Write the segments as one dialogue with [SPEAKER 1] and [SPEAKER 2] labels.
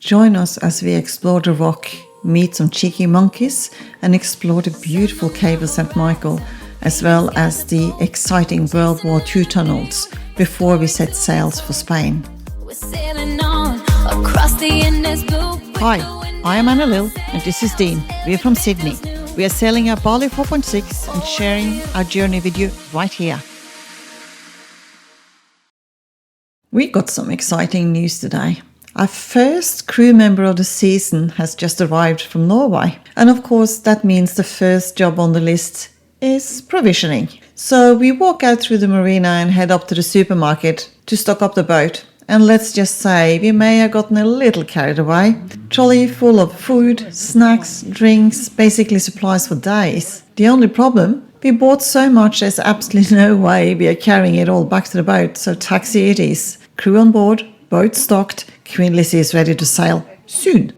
[SPEAKER 1] Join us as we explore the rock, meet some cheeky monkeys, and explore the beautiful cave of St. Michael, as well as the exciting World War II tunnels before we set sails for Spain. Hi, I am Anne-Lill and this is Dean. We are from Sydney. We are sailing our Bali 4.6 and sharing our journey with you right here. We got some exciting news today. Our first crew member of the season has just arrived from Norway. And of course, that means the first job on the list is provisioning. So we walk out through the marina and head up to the supermarket to stock up the boat. And let's just say we may have gotten a little carried away. Trolley full of food, snacks, drinks, basically supplies for days. The only problem? We bought so much there's absolutely no way we are carrying it all back to the boat, so taxi it is. Crew on board, boat stocked, Queen Lizzy is ready to sail soon.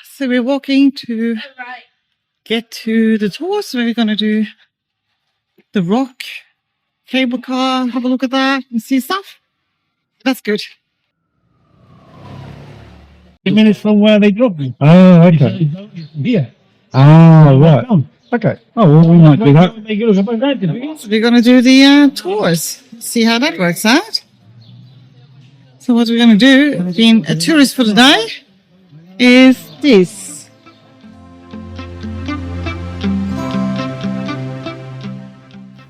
[SPEAKER 1] So we're walking to get to the tours where we're going to do the rock, cable car, have a look at that and see stuff. That's good.
[SPEAKER 2] 10 minutes from where they dropped me.
[SPEAKER 3] Oh, okay.
[SPEAKER 2] Here.
[SPEAKER 3] Ah, right. Okay. Oh, well, we might do that.
[SPEAKER 1] We're going to do the tours, see how that works out. So what we're going to do, being a tourist for the day, is this.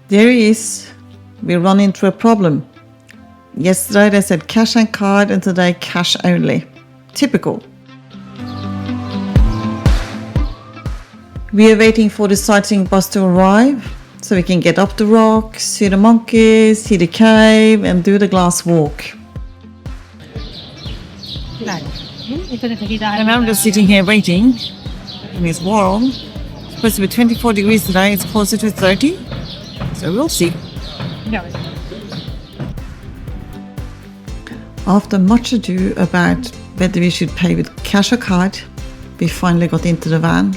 [SPEAKER 1] There he is. We run into a problem. Yesterday they said cash and card and today cash only. Typical. We are waiting for the sightseeing bus to arrive so we can get up the rock, see the monkeys, see the cave and do the glass walk. And I'm just sitting here waiting and it's warm. It's supposed to be 24 degrees today, it's closer to 30. So we'll see. After much ado about whether we should pay with cash or card, we finally got into the van.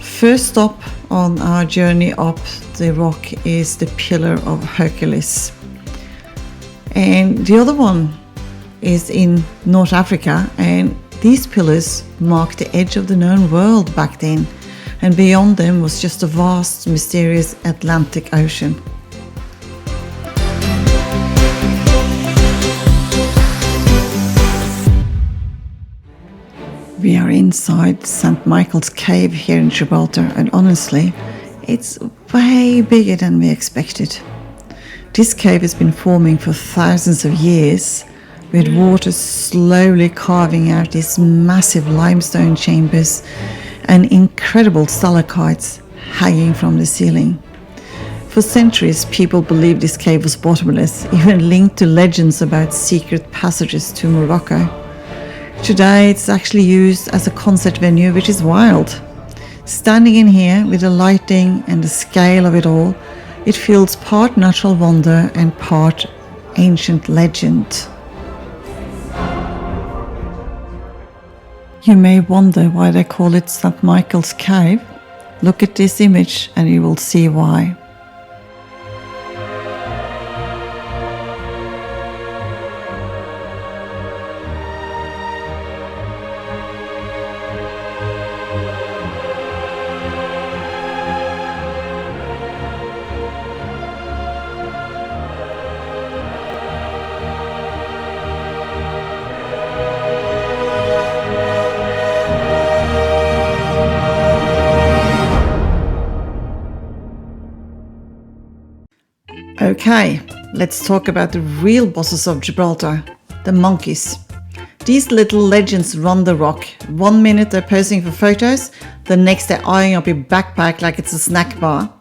[SPEAKER 1] First stop on our journey up the rock is the Pillar of Hercules. And the other one is in North Africa, and these pillars marked the edge of the known world back then, and beyond them was just a vast, mysterious Atlantic Ocean. We are inside St. Michael's Cave here in Gibraltar, and honestly, it's way bigger than we expected. This cave has been forming for thousands of years, with water slowly carving out these massive limestone chambers and incredible stalactites hanging from the ceiling. For centuries, people believed this cave was bottomless, even linked to legends about secret passages to Morocco. Today it's actually used as a concert venue, which is wild. Standing in here with the lighting and the scale of it all, it feels part natural wonder and part ancient legend. You may wonder why they call it St. Michael's Cave. Look at this image and you will see why. Okay, let's talk about the real bosses of Gibraltar, the monkeys. These little legends run the rock. 1 minute they're posing for photos, the next they're eyeing up your backpack like it's a snack bar.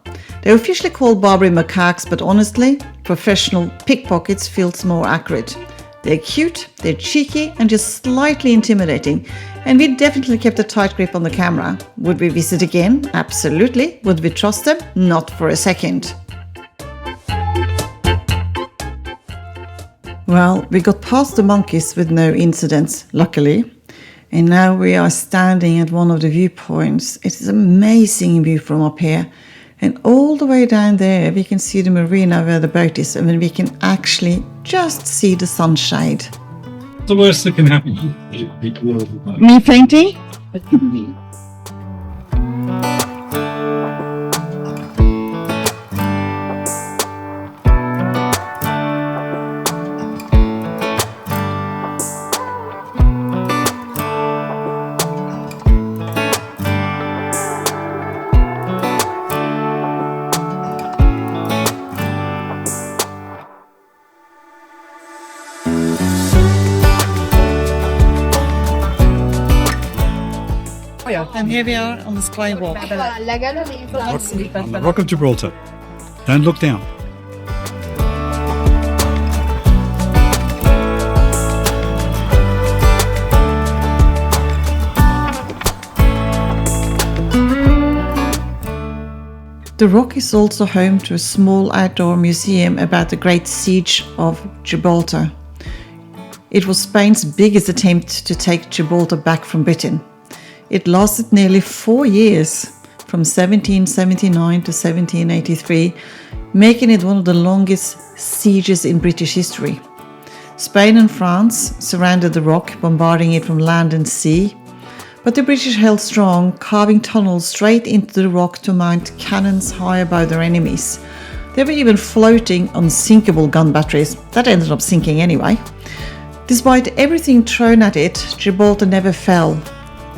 [SPEAKER 1] They're officially called Barbary macaques, but honestly, professional pickpockets feels more accurate. They're cute, they're cheeky and just slightly intimidating, and we definitely kept a tight grip on the camera. Would we visit again? Absolutely. Would we trust them? Not for a second. Well, we got past the monkeys with no incidents, luckily. And now we are standing at one of the viewpoints. It is an amazing view from up here. And all the way down there, we can see the marina where the boat is, and then we can actually just see the sunshade.
[SPEAKER 3] The worst that can happen.
[SPEAKER 1] Me fainting? And here we are on the skywalk.
[SPEAKER 3] On the Rock of Gibraltar. Don't look down.
[SPEAKER 1] The rock is also home to a small outdoor museum about the Great Siege of Gibraltar. It was Spain's biggest attempt to take Gibraltar back from Britain. It lasted nearly 4 years, from 1779 to 1783, making it one of the longest sieges in British history. Spain and France surrounded the rock, bombarding it from land and sea, but the British held strong, carving tunnels straight into the rock to mount cannons high above their enemies. They were even floating unsinkable gun batteries that ended up sinking anyway. Despite everything thrown at it, Gibraltar never fell,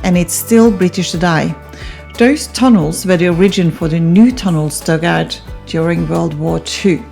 [SPEAKER 1] and it's still British today. Those tunnels were the origin for the new tunnels dug out during World War II.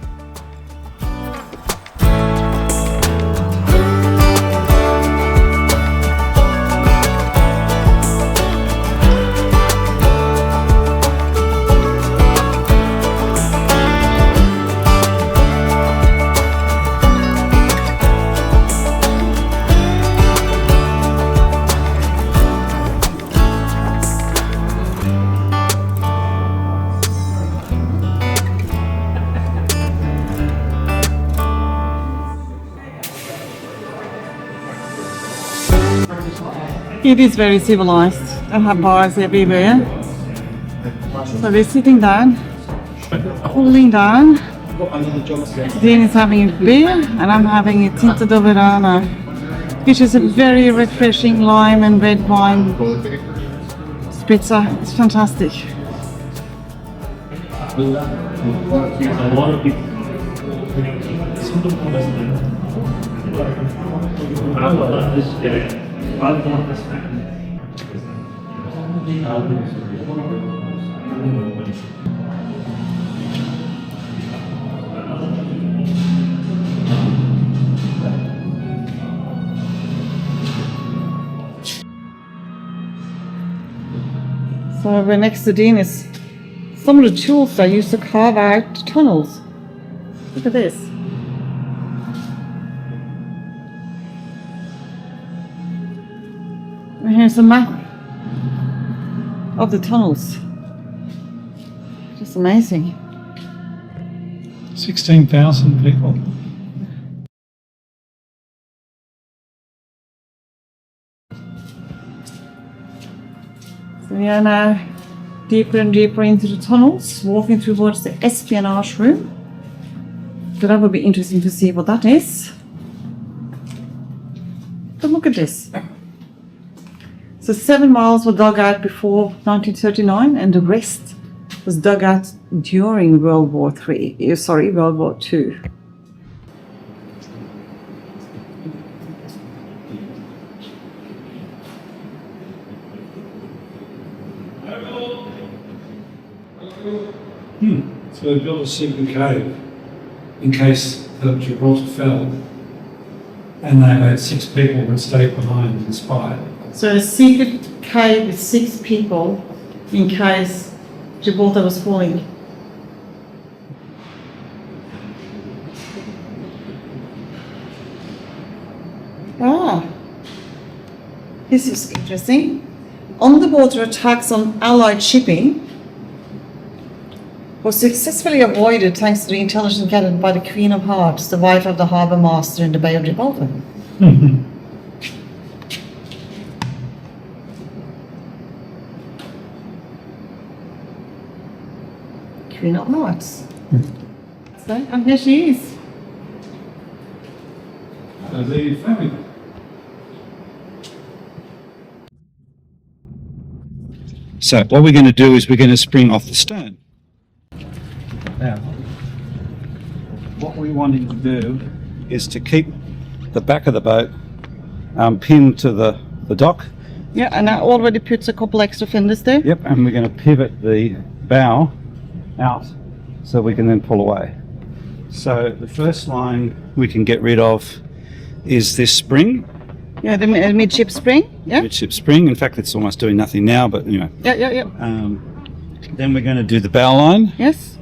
[SPEAKER 1] It is very civilized. They have bars everywhere. So we're sitting down, cooling down. Dean is having a beer and I'm having a Tinto de Verano, which is a very refreshing lime and red wine spritzer. It's fantastic. So we're next to Dean is some of the tools they used to carve out tunnels. Look at this. And here's a map of the tunnels. Just amazing.
[SPEAKER 3] 16,000 people.
[SPEAKER 1] So we are now deeper and deeper into the tunnels, walking towards the espionage room. So that would be interesting to see what that is. But look at this. So 7 miles were dug out before 1939 and the rest was dug out during World War II.
[SPEAKER 3] So they built a secret cave in case the Gibraltar fell, and they had 6 people that stayed behind and spied.
[SPEAKER 1] So a secret cave with 6 people in case Gibraltar was falling. Ah, this is interesting. Underwater attacks on Allied shipping was successfully avoided thanks to the intelligence gathered by the Queen of Hearts, the wife of the harbour master in the Bay of Gibraltar. Queen of Hearts. So, and here she is.
[SPEAKER 3] The family. So what we're going to do is we're going to spring off the stern. Now, what we're wanting to do is to keep the back of the boat pinned to the dock.
[SPEAKER 1] Yeah, and I already put a couple extra fenders there.
[SPEAKER 3] Yep, and we're going to pivot the bow out so we can then pull away. So the first line we can get rid of is this spring.
[SPEAKER 1] Yeah, the midship spring. Yeah.
[SPEAKER 3] Midship spring. In fact, it's almost doing nothing now, but anyway.
[SPEAKER 1] Yeah.
[SPEAKER 3] Then we're going to do the bow line.
[SPEAKER 1] Yes.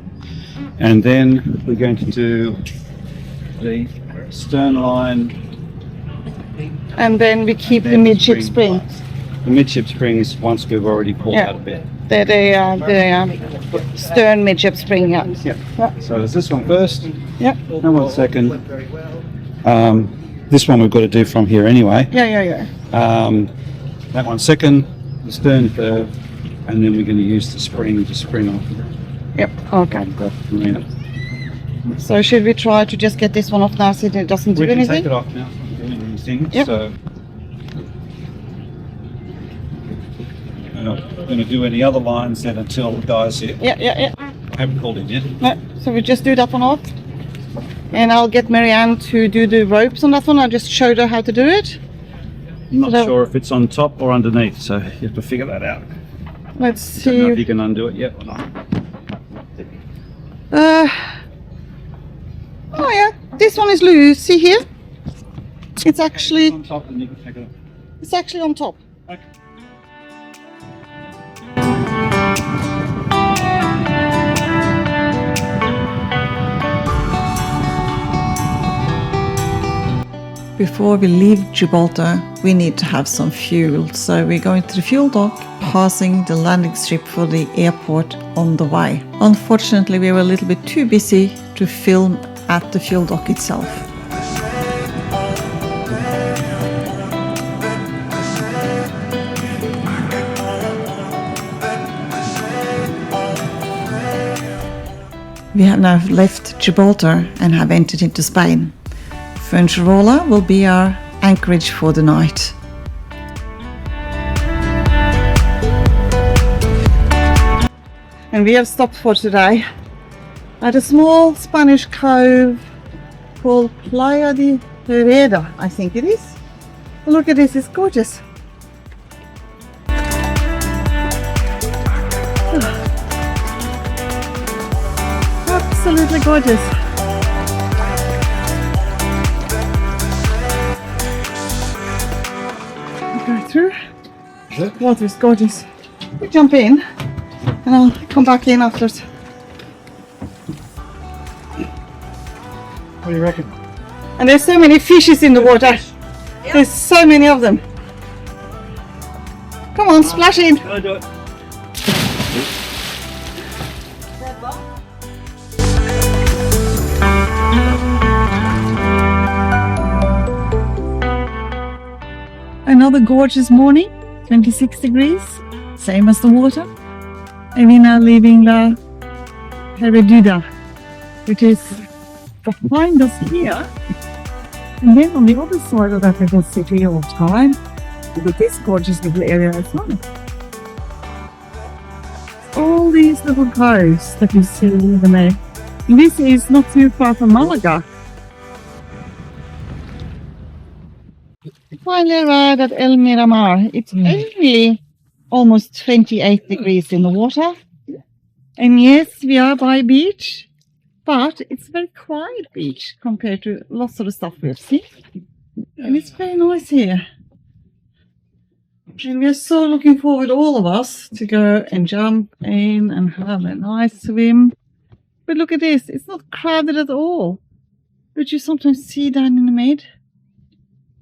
[SPEAKER 3] And then we're going to do the stern line.
[SPEAKER 1] And then we keep the midship spring.
[SPEAKER 3] The midship spring is once we've already pulled out a bit.
[SPEAKER 1] The stern midship spring. Yeah.
[SPEAKER 3] Yeah. So there's this one first.
[SPEAKER 1] Yeah.
[SPEAKER 3] And one second. This one we've got to do from here anyway.
[SPEAKER 1] Yeah.
[SPEAKER 3] That one second, the stern third, and then we're going to use the spring to spring off.
[SPEAKER 1] Yep. Okay. So should we try to just get this one off now so it doesn't do anything?
[SPEAKER 3] We can take it off now. It's not doing anything.
[SPEAKER 1] Yep.
[SPEAKER 3] So we're not going to do any other lines then until the guys here.
[SPEAKER 1] Yeah.
[SPEAKER 3] Haven't called in yet.
[SPEAKER 1] No, so we just do that one off. And I'll get Marianne to do the ropes on that one. I just showed her how to do it.
[SPEAKER 3] I'm not sure if it's on top or underneath, so you have to figure that out.
[SPEAKER 1] Let's
[SPEAKER 3] I don't know if
[SPEAKER 1] see.
[SPEAKER 3] you can undo it yet or not.
[SPEAKER 1] Oh yeah, this one is loose. See here? It's actually
[SPEAKER 3] on top and you can take it off.
[SPEAKER 1] It's actually on top.
[SPEAKER 3] Okay.
[SPEAKER 1] Before we leave Gibraltar, we need to have some fuel. So we're going to the fuel dock, passing the landing strip for the airport on the way. Unfortunately, we were a little bit too busy to film at the fuel dock itself. We have now left Gibraltar and have entered into Spain. Fuengirola will be our anchorage for the night. And we have stopped for today at a small Spanish cove called Playa de Herrera, I think it is. Look at this, it's gorgeous. Absolutely gorgeous. Go through. The water is gorgeous. We jump in and I'll come back in afterwards.
[SPEAKER 3] What do you reckon?
[SPEAKER 1] And there's so many fishes in the water. There's so many of them. Come on, splash in.
[SPEAKER 3] Can I do it?
[SPEAKER 1] Another gorgeous morning, 26 degrees, same as the water. And we're now leaving La Herradura, which is behind us here. And then on the other side of that little city of time, with this gorgeous little area as well. All these little coves that you see in the map. This is not too far from Malaga. Finally arrived at El Miramar. It's only almost 28 degrees in the water. And yes, we are by a beach, but it's a very quiet beach compared to lots of the stuff we've seen. And it's very nice here. And we're so looking forward, all of us, to go and jump in and have a nice swim. But look at this, it's not crowded at all. But you sometimes see down in the mid.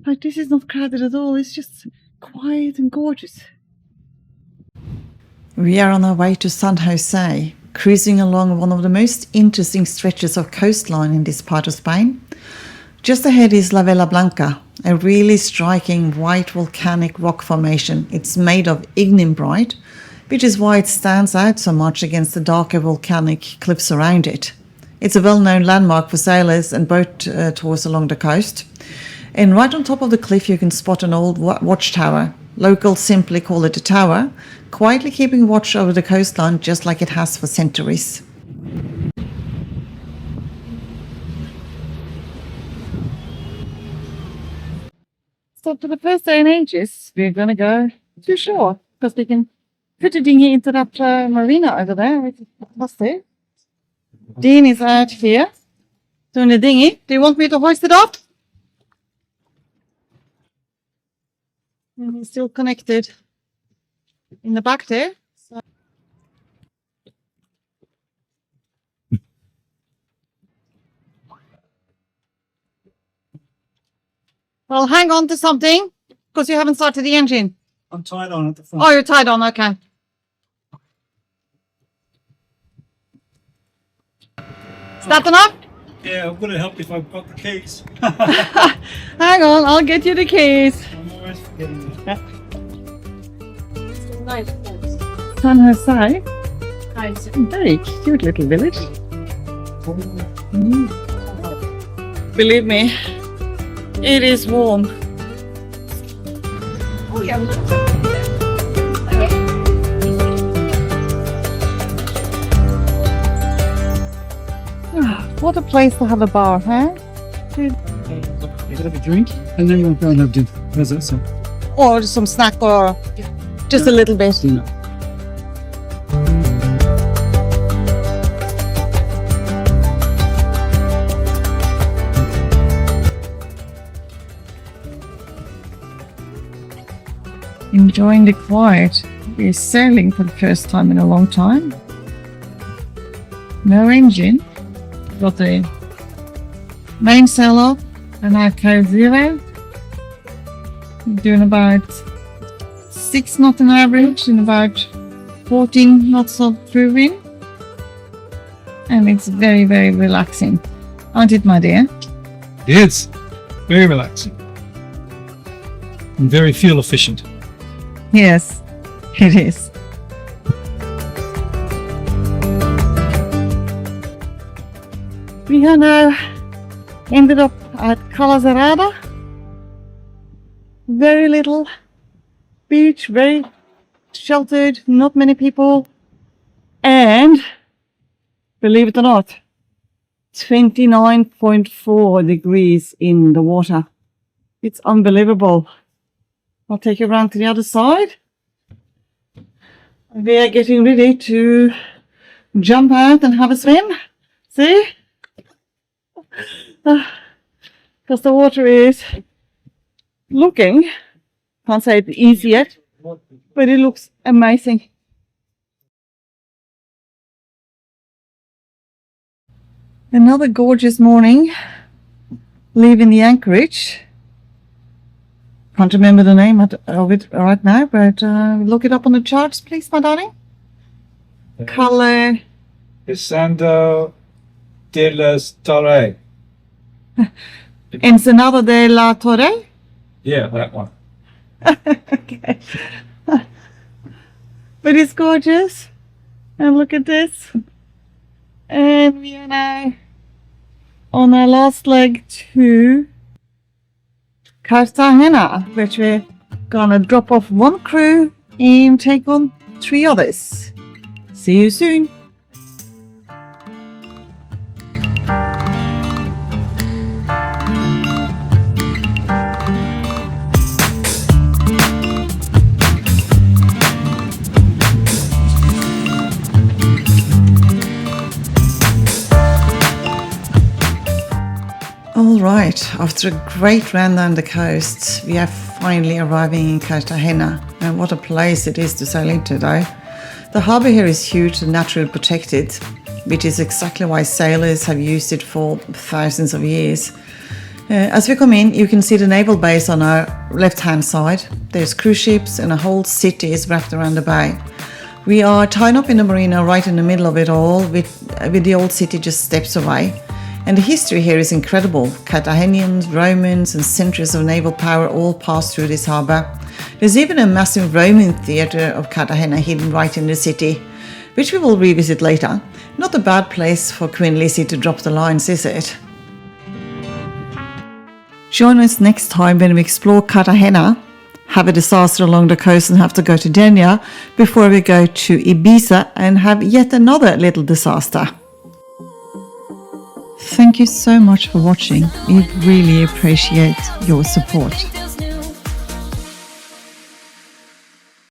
[SPEAKER 1] Like, this is not crowded at all, it's just quiet and gorgeous. We are on our way to San Jose, cruising along one of the most interesting stretches of coastline in this part of Spain. Just ahead is La Vela Blanca, a really striking white volcanic rock formation. It's made of ignimbrite, which is why it stands out so much against the darker volcanic cliffs around it. It's a well-known landmark for sailors and boat tours along the coast. And right on top of the cliff you can spot an old watchtower. Locals simply call it a tower, quietly keeping watch over the coastline just like it has for centuries. So for the first day in ages, we're going to go to shore because we can put a dinghy into that marina over there. Which is fantastic. Dean is out here doing the dinghy. Do you want me to hoist it up? And he's still connected in the back there. So. Well, hang on to something because you haven't started the engine.
[SPEAKER 2] I'm tied on at the front.
[SPEAKER 1] Oh, you're tied on, okay. Is that enough?
[SPEAKER 2] Yeah, I'm going to help if I've got the keys.
[SPEAKER 1] Hang on, I'll get you the keys.
[SPEAKER 2] I'm always forgetting that.
[SPEAKER 1] San Jose. Very cute little village. Believe me, it is warm.
[SPEAKER 4] Oh, yeah.
[SPEAKER 1] What a place to have a bar, huh?
[SPEAKER 2] You have a drink and then we'll go and have dinner. How's that sound?
[SPEAKER 1] Or some snack or just a little bit.
[SPEAKER 2] Dinner.
[SPEAKER 1] Enjoying the quiet. We're sailing for the first time in a long time. No engine. Got the main sail up and our code 0. We're doing about 6 knots on average and about 14 knots of through wind. And it's very, very relaxing. Aren't it, my dear?
[SPEAKER 2] It is. Very relaxing. And very fuel efficient.
[SPEAKER 1] Yes, it is. We have now ended up at Cala Zarada. Very little beach, very sheltered, not many people. And, believe it or not, 29.4 degrees in the water. It's unbelievable. I'll take you around to the other side. We are getting ready to jump out and have a swim. See? Because the water is looking, can't say it's easy yet, but it looks amazing. Another gorgeous morning, leaving the anchorage. Can't remember the name of it right now, but look it up on the charts, please, my darling. Calle
[SPEAKER 3] Pisando de las Torres.
[SPEAKER 1] Ensenada de la Torre.
[SPEAKER 3] Yeah, that one.
[SPEAKER 1] Okay. But it's gorgeous. And look at this. And we are now on our last leg to Cartagena, which we're gonna drop off one crew and take on 3 others. See you soon. All right, after a great run down the coast, we are finally arriving in Cartagena, and what a place it is to sail into though. The harbour here is huge and naturally protected, which is exactly why sailors have used it for thousands of years. As we come in, you can see the naval base on our left-hand side. There's cruise ships and a whole city is wrapped around the bay. We are tied up in the marina right in the middle of it all, with the old city just steps away. And the history here is incredible. Carthaginians, Romans and centuries of naval power all passed through this harbour. There's even a massive Roman theatre of Cartagena hidden right in the city, which we will revisit later. Not a bad place for Queen Lizzy to drop the lines, is it? Join us next time when we explore Cartagena, have a disaster along the coast and have to go to Denia before we go to Ibiza and have yet another little disaster. Thank you so much for watching. We really appreciate your support.